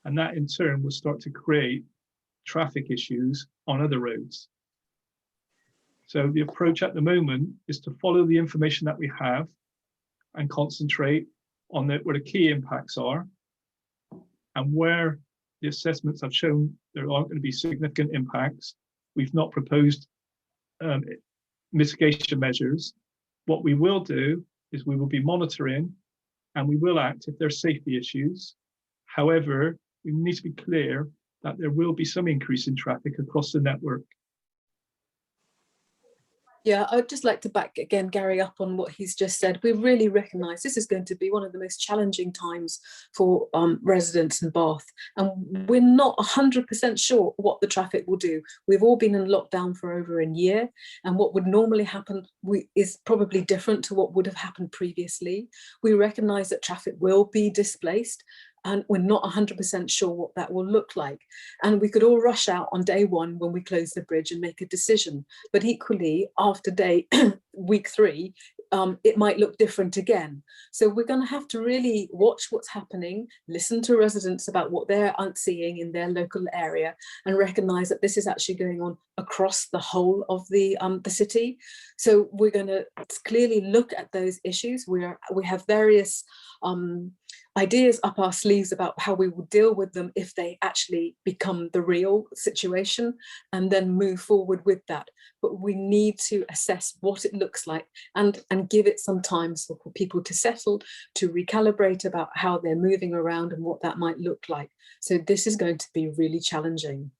And that in turn will start to create traffic issues on other roads. So the approach at the moment is to follow the information that we have and concentrate on where the key impacts are, and where the assessments have shown there aren't going to be significant impacts. We've not proposed mitigation measures. What we will do is we will be monitoring and we will act if there's safety issues. However, we need to be clear that there will be some increase in traffic across the network. Yeah, I'd just like to back again Gary up on what he's just said. We really recognise this is going to be one of the most challenging times for residents in Bath, and we're not 100% sure what the traffic will do. We've all been in lockdown for over a year, and what would normally happen is probably different to what would have happened previously. We recognise that traffic will be displaced, and we're not 100% sure what that will look like. And we could all rush out on day one when we close the bridge and make a decision. But equally, after week 3, it might look different again. So we're going to have to really watch what's happening, listen to residents about what they're seeing in their local area, and recognise that this is actually going on across the whole of the city. So we're going to clearly look at those issues. We have various ideas up our sleeves about how we will deal with them if they actually become the real situation, and then move forward with that. But we need to assess what it looks like and give it some time for people to settle, to recalibrate about how they're moving around and what that might look like. So this is going to be really challenging.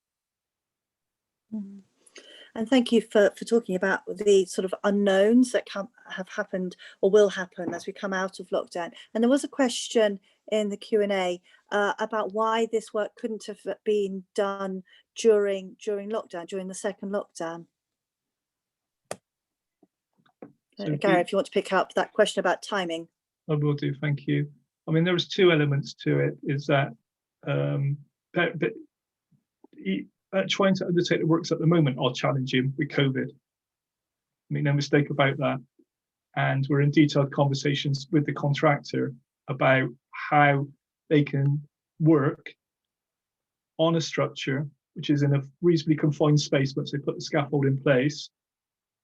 And thank you for talking about the sort of unknowns that have happened or will happen as we come out of lockdown. And there was a question in the Q&A about why this work couldn't have been done during lockdown, during the second lockdown. So Gary, if you want to pick up that question about timing. I will do, thank you. I mean, there was 2 elements to it, is that trying to undertake the works at the moment are challenging with COVID. I mean, no mistake about that. And we're in detailed conversations with the contractor about how they can work on a structure which is in a reasonably confined space once they put the scaffold in place.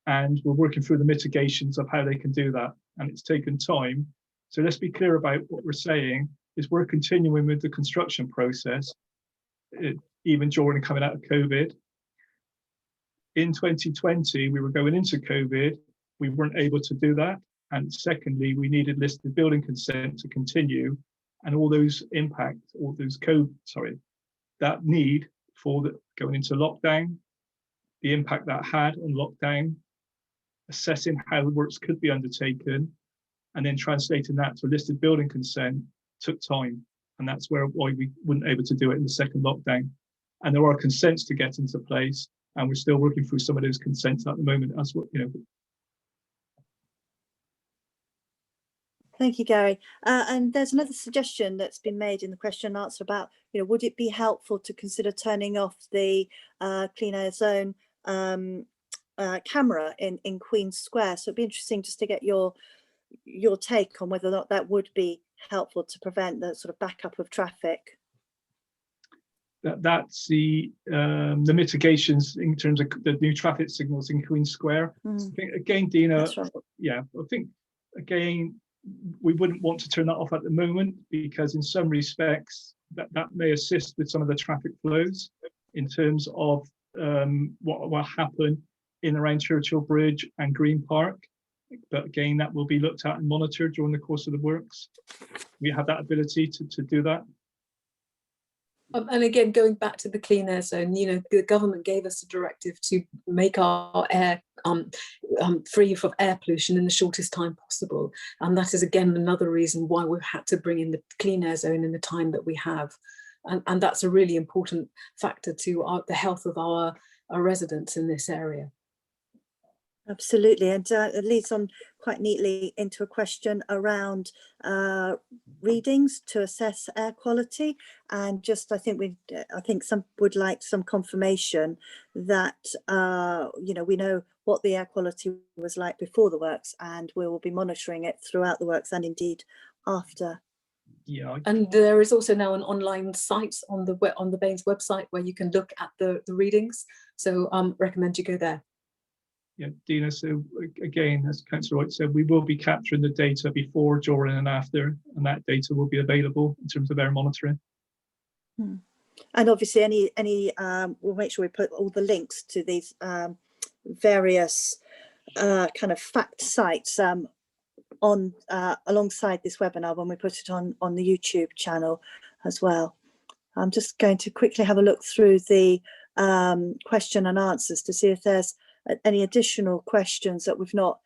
And we're working through the mitigations of how they can do that. And it's taken time. So let's be clear about what we're saying is we're continuing with the construction process, even during coming out of COVID. In 2020, we were going into COVID. We weren't able to do that. And secondly, we needed listed building consent to continue, and all those impacts, all those that need for going into lockdown, the impact that had on lockdown, assessing how the works could be undertaken, and then translating that to a listed building consent took time. And that's why we weren't able to do it in the second lockdown. And there are consents to get into place, and we're still working through some of those consents at the moment. As what, you know. Thank you, Gary. And there's another suggestion that's been made in the question and answer about, would it be helpful to consider turning off the clean air zone camera in Queen's Square? So it'd be interesting just to get your take on whether or not that would be helpful to prevent the sort of backup of traffic. That's the mitigations in terms of the new traffic signals in Queen's Square. I think, again, Dina, right. Yeah, I think again we wouldn't want to turn that off at the moment, because in some respects that may assist with some of the traffic flows in terms of what will happen in around Churchill Bridge and Green Park. But again, that will be looked at and monitored during the course of the works. We have that ability to do that. And again, going back to the clean air zone, the government gave us a directive to make our air free from air pollution in the shortest time possible. And that is, again, another reason why we've had to bring in the clean air zone in the time that we have. And that's a really important factor to the health of our residents in this area. Absolutely, and it leads on quite neatly into a question around readings to assess air quality, and just I think some would like some confirmation that we know what the air quality was like before the works, and we will be monitoring it throughout the works and indeed after. Yeah, and there is also now an online site on the Baines website where you can look at the readings. So recommend you go there. Yeah, Dina, so again, as Councillor Wright said, we will be capturing the data before, during and after, and that data will be available in terms of air monitoring. And obviously any we'll make sure we put all the links to these various kind of fact sites on alongside this webinar when we put it on the YouTube channel as well. I'm just going to quickly have a look through the question and answers to see if there's any additional questions that we've not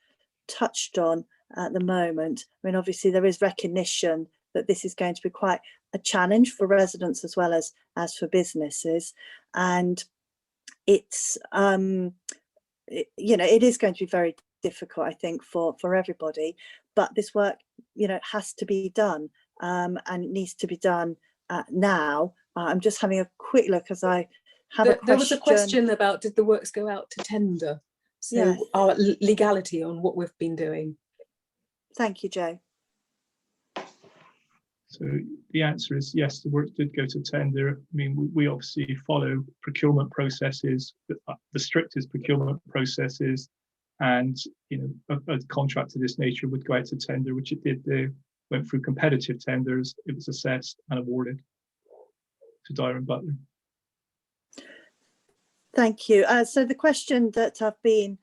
touched on at the moment. I mean, obviously there is recognition that this is going to be quite a challenge for residents as well as for businesses, and it's it is going to be very difficult, I think, for everybody, but this work has to be done, and it needs to be done now. I'm just having a quick look as I have a question. There was a question about, did the works go out to tender? So Yes. our legality on what we've been doing. Thank you, Joe. So the answer is yes, the work did go to tender. I mean, we obviously follow procurement processes, the strictest procurement processes, and a contract of this nature would go out to tender, which it did do. Went through competitive tenders. It was assessed and awarded to Dyer and Butler. Thank you. So the question that I've been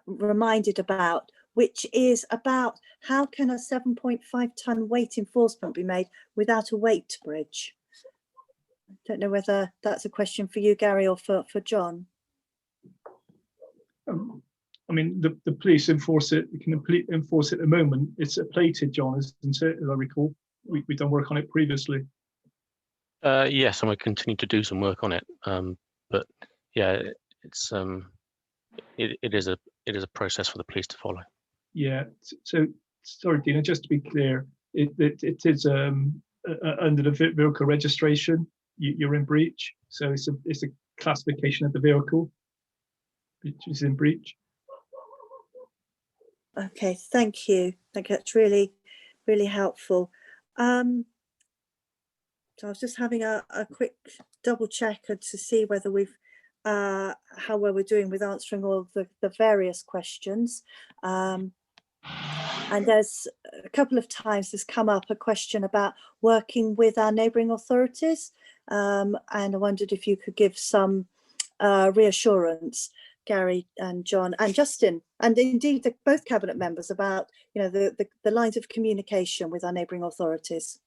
reminded about, which is about how can a 7.5 ton weight enforcement be made without a weight bridge? I don't know whether that's a question for you, Gary, or for John. I mean, the police enforce it. We can enforce it at the moment. It's a plated, John, isn't it? As I recall, we've done work on it previously. Yes, and we continue to do some work on it. But yeah, it's it is a process for the police to follow. Yeah. So sorry, Dina. Just to be clear, it is under the vehicle registration. You're in breach. So it's a classification of the vehicle which is in breach. Okay, thank you. That's really, really helpful. So I was just having a quick double check to see whether we've how well we're doing with answering all of the various questions. And there's a couple of times there's come up a question about working with our neighbouring authorities, and I wondered if you could give some reassurance, Gary and John and Justin, and indeed both cabinet members, about the lines of communication with our neighbouring authorities.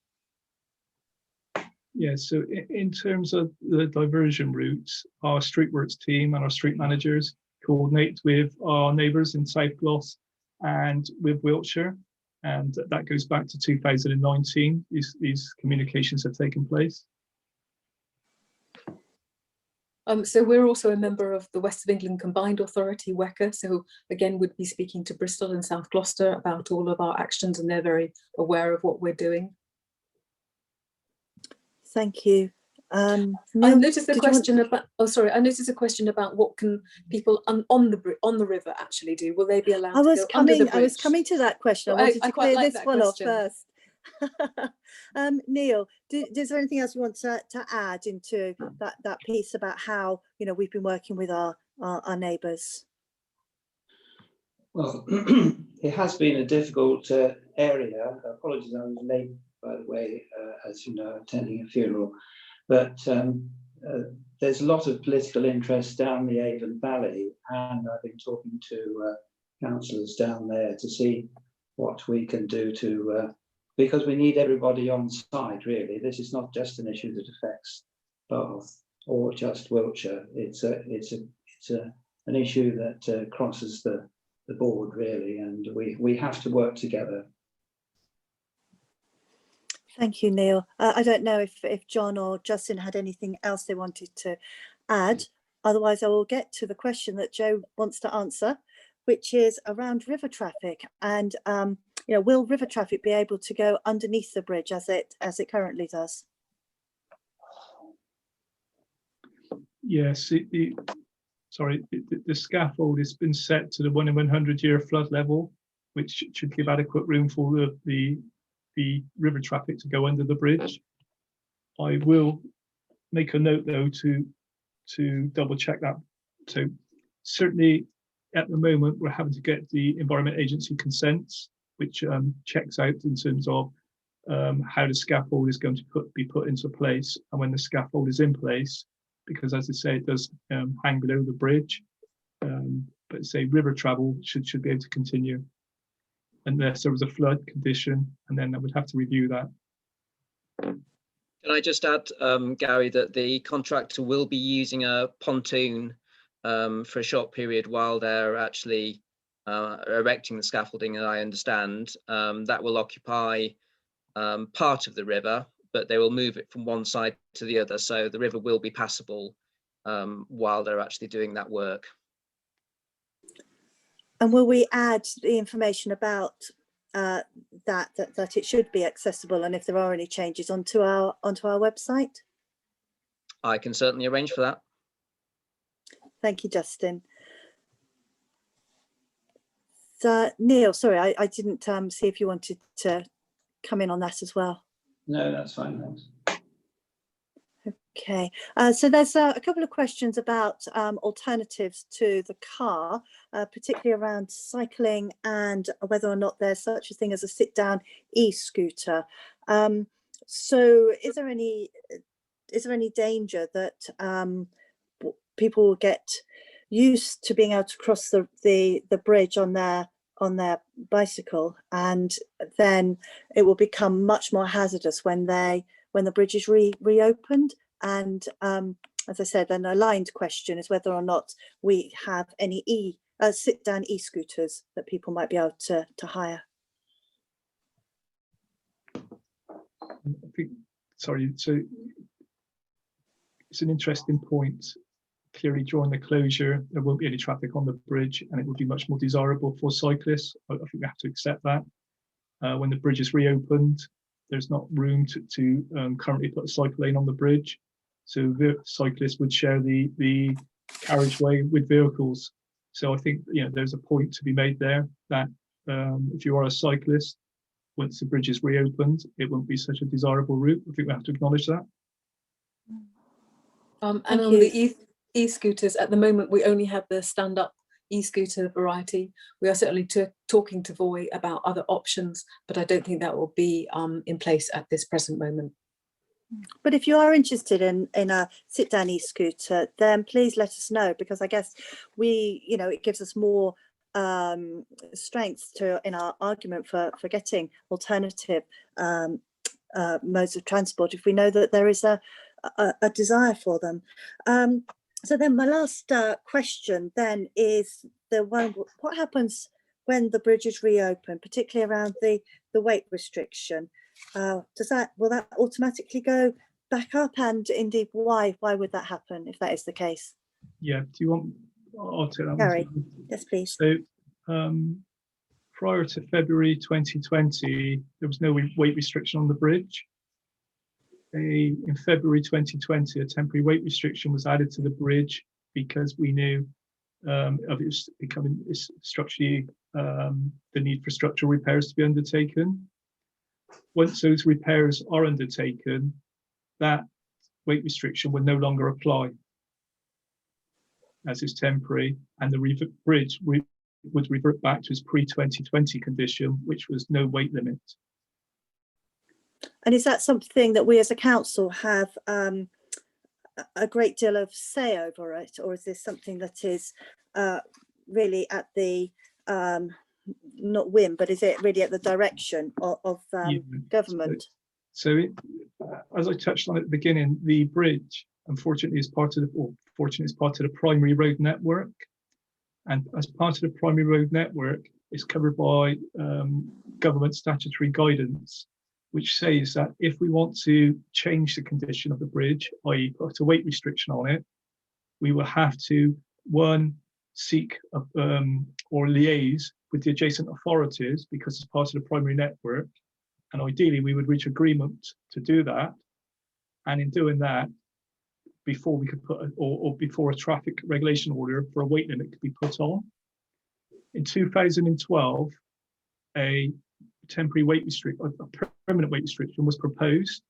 Yeah, so in terms of the diversion routes, our streetworks team and our street managers coordinate with our neighbours in South Gloss and with Wiltshire, and that goes back to 2019. These communications have taken place. So we're also a member of the West of England Combined Authority, WECA, so again would be speaking to Bristol and South Gloucester about all of our actions, and they're very aware of what we're doing. Thank you. I noticed a question about. Oh, sorry. I noticed a question about what can people on the river actually do. Will they be allowed to go under the bridge? I was coming to that question. I wanted to clear this one off first. Neil, is there anything else you want to add into that piece about how we've been working with our neighbours? Well, it has been a difficult area. Apologies, I was late, by the way, as you know, attending a funeral. But there's a lot of political interest down the Avon Valley, and I've been talking to councillors down there to see what we can do to, because we need everybody on side, really. This is not just an issue that affects Bath or just Wiltshire. It's an issue that crosses the board, really, and we have to work together. Thank you, Neil. I don't know if John or Justin had anything else they wanted to add. Otherwise, I will get to the question that Joe wants to answer, which is around river traffic. And will river traffic be able to go underneath the bridge as it currently does? Yes, the scaffold has been set to the 1 in 100 year flood level, which should give adequate room for the river traffic to go under the bridge. I will make a note though to double check that. So certainly at the moment we're having to get the Environment Agency consents, which checks out in terms of how the scaffold is going to be put into place, and when the scaffold is in place, because as I say, it does hang below the bridge, but say river travel should be able to continue unless there was a flood condition, and then I would have to review that. Can I just add, Gary, that the contractor will be using a pontoon for a short period while they're actually erecting the scaffolding, as I understand. That will occupy part of the river, but they will move it from one side to the other, so the river will be passable while they're actually doing that work. And will we add the information about that it should be accessible, and if there are any changes onto our website? I can certainly arrange for that. Thank you, Justin. So, Neil, sorry, I didn't see if you wanted to come in on that as well. No, that's fine, thanks. Okay, so there's a couple of questions about alternatives to the car, particularly around cycling and whether or not there's such a thing as a sit-down e-scooter. So is there any danger that people will get used to being able to cross the bridge on their bicycle, and then it will become much more hazardous when the bridge is reopened? And as I said, an aligned question is whether or not we have any sit-down e-scooters that people might be able to hire. I think, sorry, so it's an interesting point. Clearly, during the closure, there won't be any traffic on the bridge, and it would be much more desirable for cyclists. I think we have to accept that. When the bridge is reopened, there's not room to currently put a cycle lane on the bridge. So the cyclists would share the carriageway with vehicles. So I think, you know, there's a point to be made there that if you are a cyclist, once the bridge is reopened, it won't be such a desirable route. I think we have to acknowledge that. And on the e-scooters, at the moment, we only have the stand-up e-scooter variety. We are certainly talking to Voy about other options, but I don't think that will be in place at this present moment. But if you are interested in a sit-down e-scooter, then please let us know, because I guess it gives us more strength in our argument for getting alternative modes of transport if we know that there is a desire for them. So then my last question then is the one: what happens when the bridge is reopened, particularly around the weight restriction? Will that automatically go back up, and indeed why would that happen if that is the case? Yeah, do you want, I'll take that Gary, one. yes please. So prior to February 2020, there was no weight restriction on the bridge. In February 2020, a temporary weight restriction was added to the bridge because we knew of it becoming structurally the need for structural repairs to be undertaken. Once those repairs are undertaken, that weight restriction will no longer apply, as is temporary, and the bridge would revert back to its pre-2020 condition, which was no weight limit. And is that something that we as a council have a great deal of say over it, or is this something that is really at the not whim, but is it really at the direction of government? So as I touched on at the beginning, the bridge, unfortunately, is part of the primary road network, and as part of the primary road network, it's covered by government statutory guidance, which says that if we want to change the condition of the bridge, i.e. put a weight restriction on it, we will have to, one, seek or liaise with the adjacent authorities, because it's part of the primary network, and ideally we would reach agreement to do that. And in doing that, before we could put or before a traffic regulation order for a weight limit could be put on. In 2012, a temporary weight restriction, a permanent weight restriction was proposed.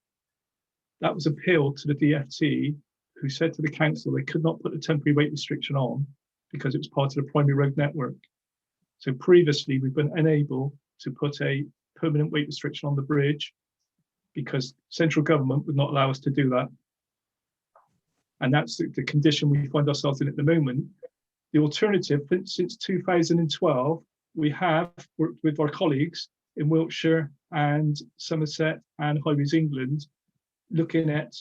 That was appealed to the DFT, who said to the council they could not put a temporary weight restriction on because it was part of the primary road network. So previously we've been unable to put a permanent weight restriction on the bridge because central government would not allow us to do that. And that's the condition we find ourselves in at the moment. The alternative, since 2012, we have worked with our colleagues in Wiltshire and Somerset and Highways England, looking at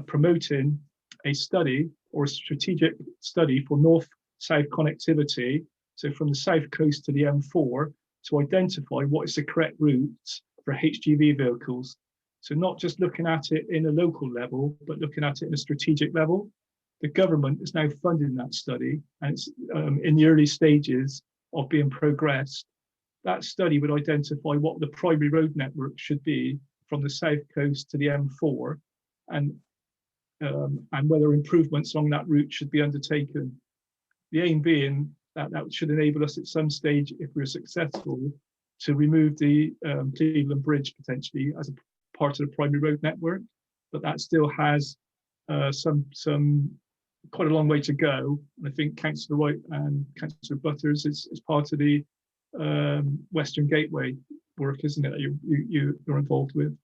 promoting a study or a strategic study for north-south connectivity, so from the south coast to the M4, to identify what is the correct routes for HGV vehicles. So not just looking at it in a local level, but looking at it in a strategic level. The government is now funding that study, and it's in the early stages of being progressed. that study would identify what the primary road network should be from the south coast to the M4, and whether improvements along that route should be undertaken. The aim being that that should enable us at some stage, if we're successful, to remove the Cleveland Bridge potentially as a part of the primary road network, but that still has some quite a long way to go. And I think Councillor White and Councillor Butters is part of the Western Gateway work, isn't it, that you're involved with?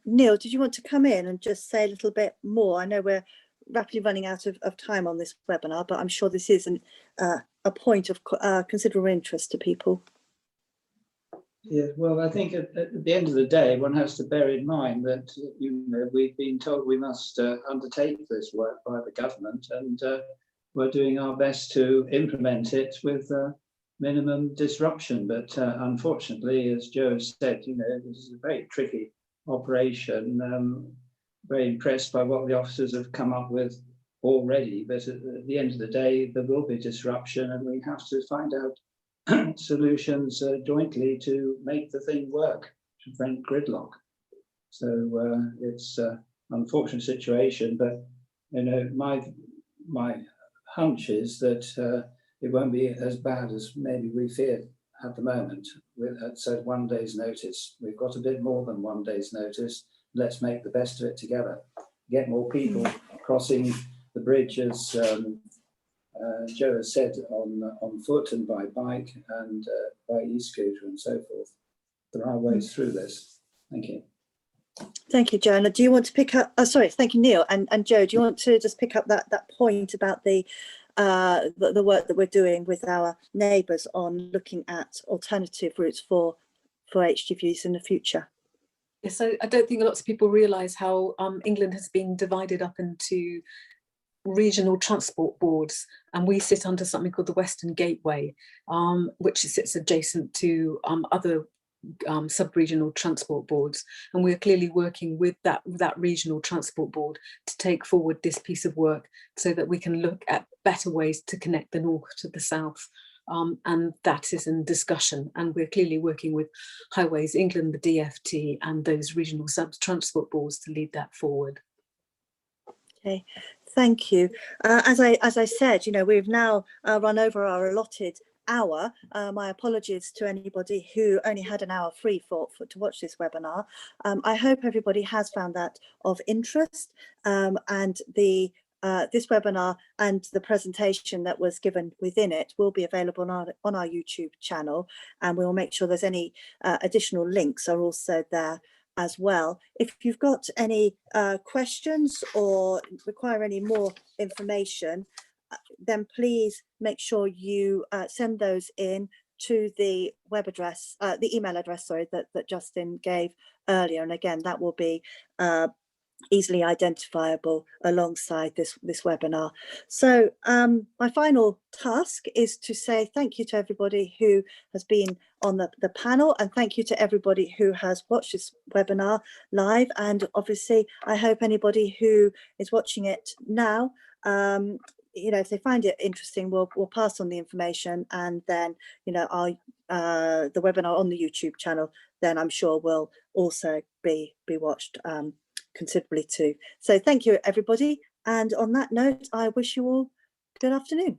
Neil, did you want to come in and just say a little bit more? I know we're rapidly running out of time on this webinar, but I'm sure this is a point of considerable interest to people. Yeah, well, I think at the end of the day, one has to bear in mind that we've been told we must undertake this work by the government, and we're doing our best to implement it with minimum disruption. But unfortunately, as Joe said, this is a very tricky operation. Very impressed by what the officers have come up with already, but at the end of the day, there will be disruption, and we have to find out solutions jointly to make the thing work, to prevent gridlock. So it's an unfortunate situation, but my hunch is that it won't be as bad as maybe we fear at the moment. So 1 day's notice, we've got a bit more than 1 day's notice. Let's make the best of it together. Get more people crossing the bridge, as Joe has said, on foot and by bike and by e-scooter and so forth. There are ways through this. Thank you. Thank you, Joanna. Do you want to pick up? Oh, sorry. Thank you, Neil. And Joe, do you want to just pick up that point about the work that we're doing with our neighbours on looking at alternative routes for HGVs in the future? Yes, I don't think lots of people realise how England has been divided up into regional transport boards, and we sit under something called the Western Gateway, which sits adjacent to other sub-regional transport boards, and we're clearly working with that regional transport board to take forward this piece of work so that we can look at better ways to connect the north to the south. And that is in discussion, and we're clearly working with Highways England, the DFT, and those regional sub-transport boards to lead that forward. Okay, thank you. As I said, we've now run over our allotted hour. My apologies to anybody who only had an hour free to watch this webinar. I hope everybody has found that of interest, and this webinar and the presentation that was given within it will be available on our YouTube channel, and we will make sure there's any additional links are also there as well. If you've got any questions or require any more information, then please make sure you send those in to the web address, the email address, sorry, that Justin gave earlier. And again, that will be easily identifiable alongside this webinar. So my final task is to say thank you to everybody who has been on the panel, and thank you to everybody who has watched this webinar live. And obviously I hope anybody who is watching it now, if they find it interesting, we'll pass on the information, and then the webinar on the YouTube channel then I'm sure will also be watched considerably too. So thank you everybody, and on that note I wish you all good afternoon.